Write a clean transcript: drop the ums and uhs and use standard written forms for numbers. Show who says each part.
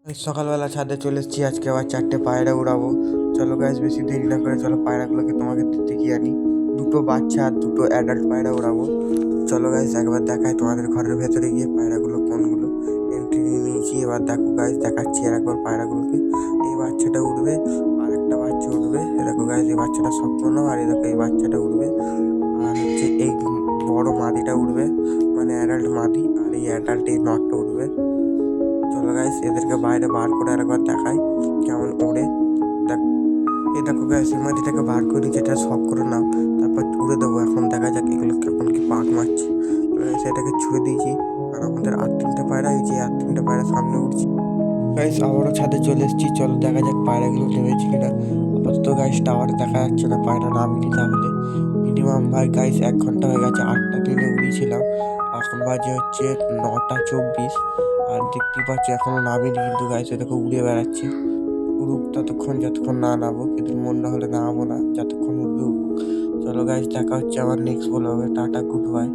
Speaker 1: এই সকালবেলা ছাদে চলে এসেছি, আজকে আবার 4টে পায়রা উড়াবো। চলো গাইস, বেশি দেরি না করে চলো পায়রাগুলোকে তোমাকে দেখিয়ে আনি। দুটো বাচ্চা আর দুটো অ্যাডাল্ট পায়রা উড়াবো। চলো গাইস, একবার দেখাই তোমাদের ঘরের ভেতরে গিয়ে পায়রাগুলো কোনগুলো। এন্ট্রি নিয়ে নিয়েছি, এবার দেখো গাইস, দেখাচ্ছি আর একবার পায়রাগুলোকে। এই বাচ্চাটা উঠবে আর একটা বাচ্চা উঠবে। দেখো গাইস, এই বাচ্চাটা সম্পূর্ণ, আর এই দেখো এই বাচ্চাটা উঠবে। আর হচ্ছে এই বড় মাদিটা উঠবে, মানে অ্যাডাল্ট মাদি, আর এই অ্যাডাল্ট এই নটটা উঠবে। চলো গাইস, এদেরকে বাইরে বার করে আরেকবার দেখাই কেমন ওড়ে। দেখ, এই দেখো গাইস, এই মাটিটাকে বার করি, যেটা শখ করে নাও, তারপর উড়ে দেবো। এখন দেখা যাক এগুলো কেমন কি পাক মারছে। সেটাকে ছুড়ে দিয়েছি, আর আমাদের আর 3টে পায়রা, এই যে আর 3টে পায়রা সামনে উঠছে। গাইস, আবারও ছাদে চলে এসেছি, চলো দেখা যাক পায়রাগুলো নেমেছে কিনা। আপাতত গাইস টাওয়ারে দেখা যাচ্ছে না, পায়রা নামিনি। তাহলে মিনিমাম ভাই গাইস 1 ঘন্টা হয়ে গেছে, 8টা দিনে উড়িয়েছিলাম। এখন বাজে হচ্ছে 9টা 24, আর দেখতেই পাচ্ছি এখনো নামিনি। কিন্তু গাইস এটাকে উড়ে বেড়াচ্ছে। উড়ুক ততক্ষণ, যতক্ষণ না নামবো, কিন্তু মন না হলে নামবো না, যতক্ষণ উড়বে উড়ুক। চলো গাইস, দেখা হচ্ছে আমার নেক্সট ব্লগে। Tata, good bye.